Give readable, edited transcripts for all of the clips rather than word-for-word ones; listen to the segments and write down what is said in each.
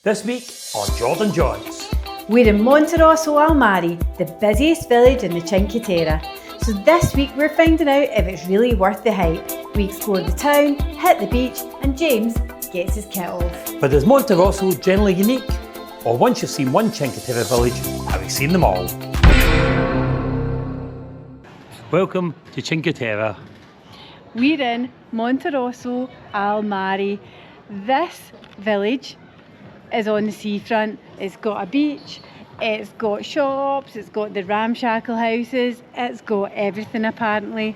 This week on Jordan Jaunts. We're in Monterosso al Mare, the busiest village in the Cinque Terre. So this week we're finding out if it's really worth the hype. We explore the town, hit the beach, and James gets his kit off. But is Monterosso generally unique? Or once you've seen one Cinque Terre village, have you seen them all? Welcome to Cinque Terre. We're in Monterosso al Mare. This village is on the seafront. It's got a beach, it's got shops, it's got the ramshackle houses, it's got everything apparently.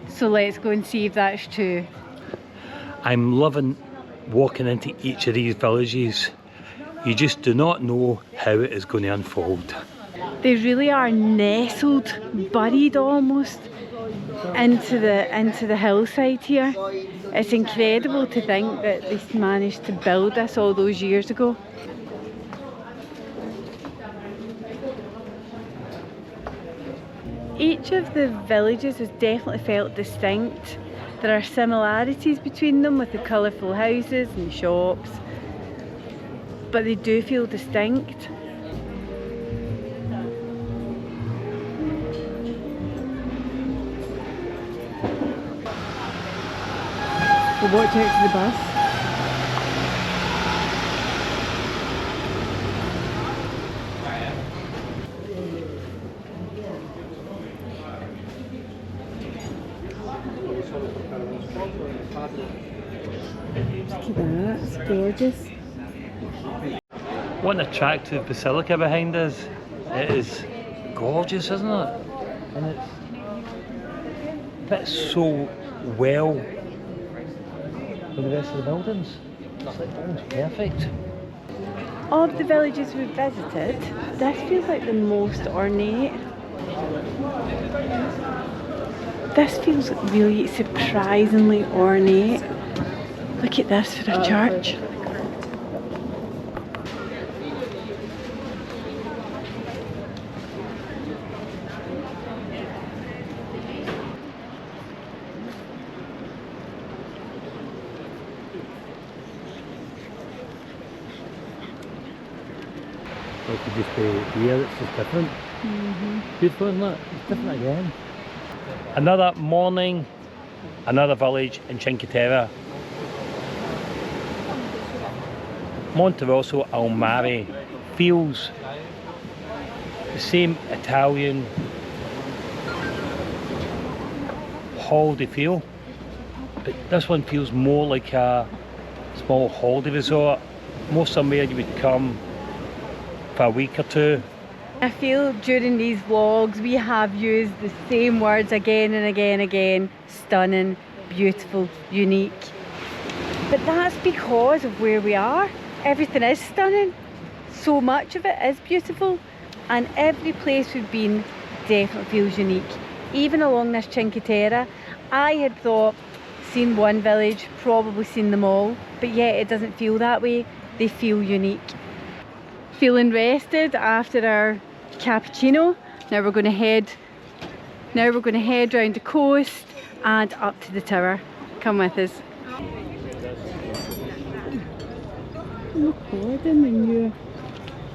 So let's go and see if that's true. I'm loving walking into each of these villages. You just do not know how it is going to unfold. They really are nestled, buried almost into the hillside here. It's incredible to think that they managed to build this all those years ago. Each of the villages has definitely felt distinct. There are similarities between them with the colourful houses and shops, but they do feel distinct. We'll watch out for the bus. Look at that, it's gorgeous. What an attractive basilica behind us. It is gorgeous, isn't it? And it's so well for the rest of the buildings. It's like almost perfect. Of the villages we've visited, this feels like the most ornate. This feels really surprisingly ornate. Look at this for a church. It could just be here, it's just different. Beautiful, isn't it? It's different again. Another morning, another village in Cinque Terre. Monterosso al Mare feels the same Italian holiday feel, but this one feels more like a small holiday resort, more somewhere you would come for a week or two. I feel during these vlogs we have used the same words again and again. Stunning, beautiful, unique. But that's because of where we are. Everything is stunning. So much of it is beautiful. And every place we've been definitely feels unique. Even along this Cinque Terre, I had thought, seen one village, probably seen them all. But yet it doesn't feel that way. They feel unique. Feeling rested after our cappuccino. Now we're going to head round the coast and up to the tower. Come with us.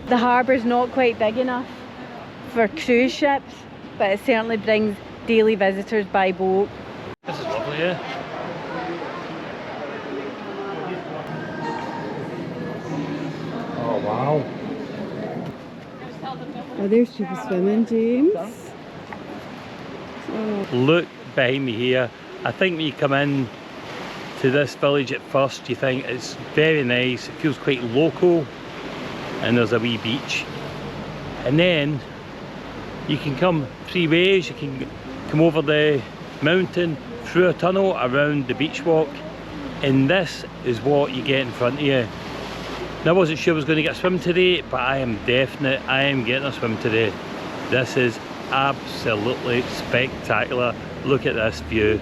The harbour's not quite big enough for cruise ships, but it certainly brings daily visitors by boat. This is lovely, yeah? Oh wow. Oh, there's people swimming, James. Oh. Look behind me here. I think when you come in to this village at first, you think it's very nice, it feels quite local, and there's a wee beach. And then you can come three ways. You can come over the mountain, through a tunnel, around the beach walk, and this is what you get in front of you. Now, I wasn't sure I was going to get a swim today, but I am definite I am getting a swim today. This is absolutely spectacular. Look at this view.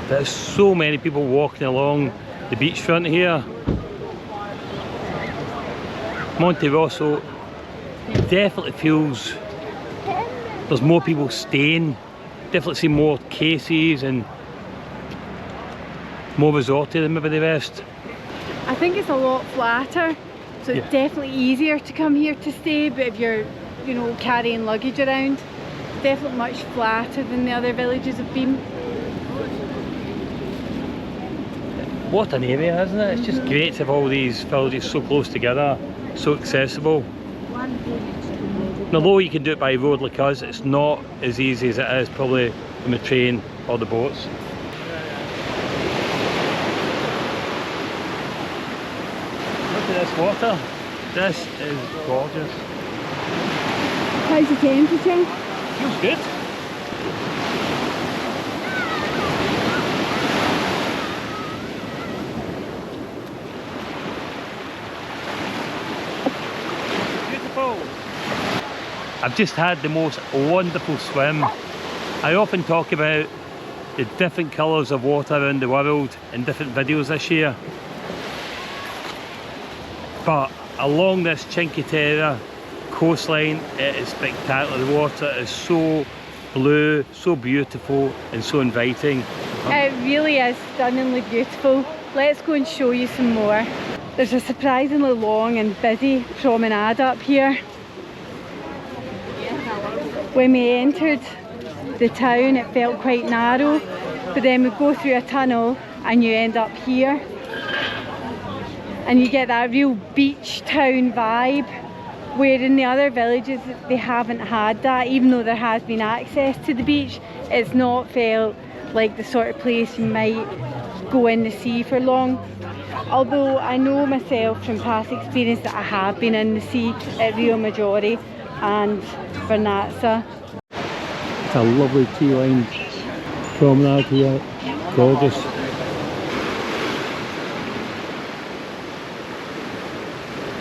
There's so many people walking along the beachfront here. Monterosso definitely feels there's more people staying. Definitely see more cases and more resorty than maybe the rest. I think it's a lot flatter, so it's definitely easier to come here to stay, but if you're, you know, carrying luggage around, it's definitely much flatter than the other villages have been. What an area, isn't it? It's just great to have all these villages so close together, so accessible. And although you can do it by road like us, it's not as easy as it is probably on the train or the boats. Look at this water. This is gorgeous. How's the temperature? Feels good. Beautiful. I've just had the most wonderful swim. I often talk about the different colours of water around the world in different videos this year. But along this Cinque Terre coastline, it is spectacular. The water is so blue, so beautiful and so inviting. It really is stunningly beautiful. Let's go and show you some more. There's a surprisingly long and busy promenade up here. When we entered the town it felt quite narrow, but then we go through a tunnel and you end up here and you get that real beach town vibe, where in the other villages they haven't had that. Even though there has been access to the beach, it's not felt like the sort of place you might go in the sea for long. Although I know myself from past experience that I have been in the sea at Riomaggiore and Vernazza. It's a lovely tree-lined promenade here, gorgeous.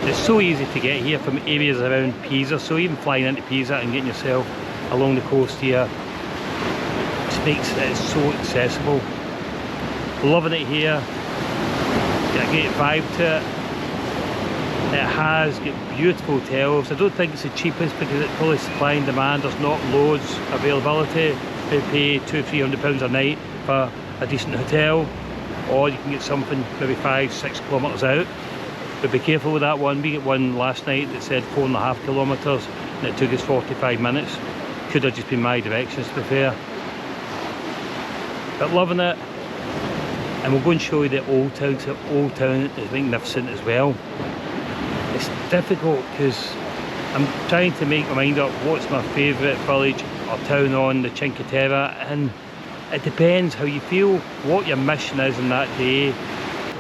It's so easy to get here from areas around Pisa, so even flying into Pisa and getting yourself along the coast here just makes it so accessible. Loving it here, get a great vibe to it. It has got beautiful hotels. I don't think it's the cheapest because it's probably supply and demand. There's not loads availability. You pay £200–300 a night for a decent hotel, or you can get something maybe 5–6 kilometres out. But be careful with that one. We got one last night that said 4.5 kilometres and it took us 45 minutes. Could have just been my directions to be fair. But loving it. And we'll go and show you the old town. So old town is magnificent as well. It's difficult because I'm trying to make my mind up what's my favourite village or town on the Cinque Terre, and it depends how you feel, what your mission is in that day.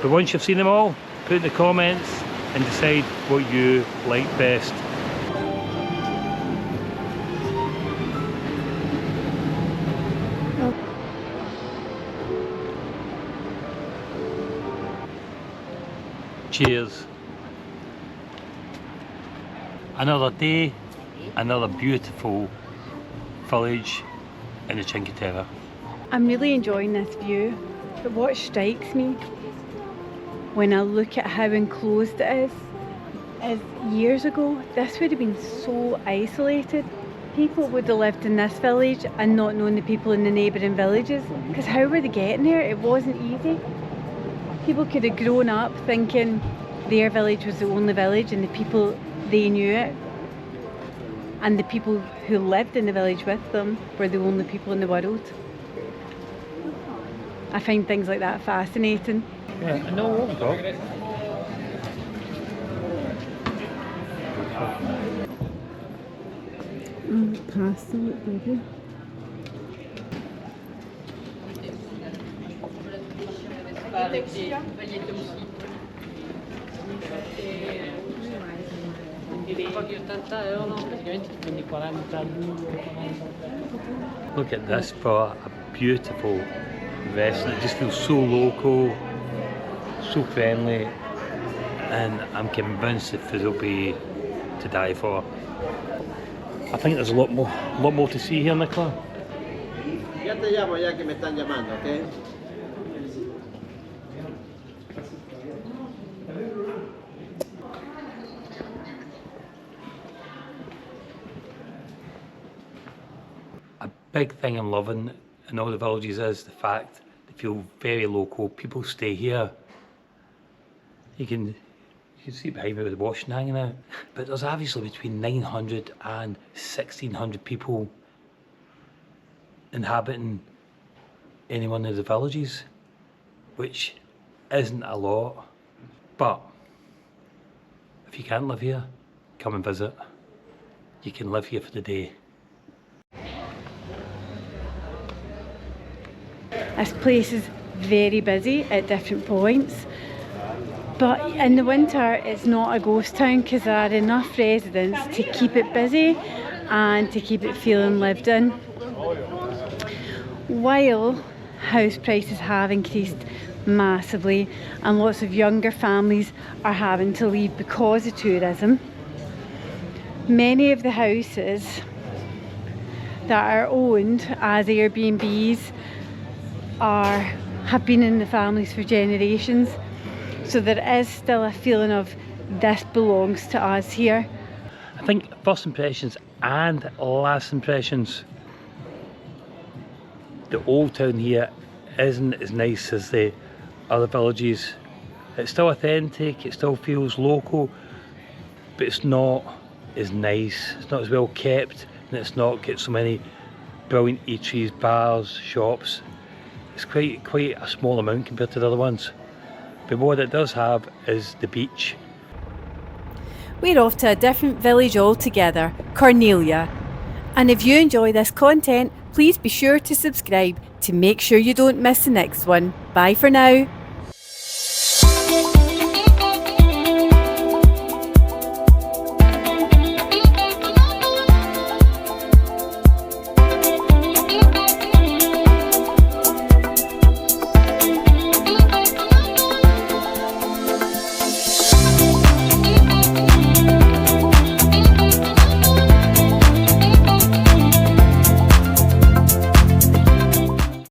But once you've seen them all, put in the comments and decide what you like best. Cheers. Another day, another beautiful village in the Cinque Terre. I'm really enjoying this view, but what strikes me when I look at how enclosed it is years ago this would have been so isolated. People would have lived in this village and not known the people in the neighbouring villages, because how were they getting there? It wasn't easy. People could have grown up thinking their village was the only village and the people they knew it, and the people who lived in the village with them were the only people in the world. I find things like that fascinating. Yeah, I know what we've got. Pasta, look lovely. Look at this for a beautiful restaurant. It just feels so local, so friendly, and I'm convinced the food will be to die for. I think there's a lot more to see here, Nicola. Ya te llamo ya que me están llamando, ¿ok? big thing I'm loving in all the villages is the fact they feel very local. People stay here. You can see behind me with the washing hanging out. But there's obviously between 900 and 1600 people inhabiting any one of the villages, which isn't a lot. But if you can't live here, come and visit. You can live here for the day. This place is very busy at different points, but in the winter it's not a ghost town because there are enough residents to keep it busy and to keep it feeling lived in. While house prices have increased massively and lots of younger families are having to leave because of tourism, many of the houses that are owned as Airbnbs have been in the families for generations, so there is still a feeling of this belongs to us here. I think first impressions and last impressions, the old town here isn't as nice as the other villages. It's still authentic, it still feels local, but it's not as nice, it's not as well kept, and it's not got so many brilliant eateries, bars, shops. It's quite a small amount compared to the other ones. But what it does have is the beach. We're off to a different village altogether, Corniglia. And if you enjoy this content, please be sure to subscribe to make sure you don't miss the next one. Bye for now.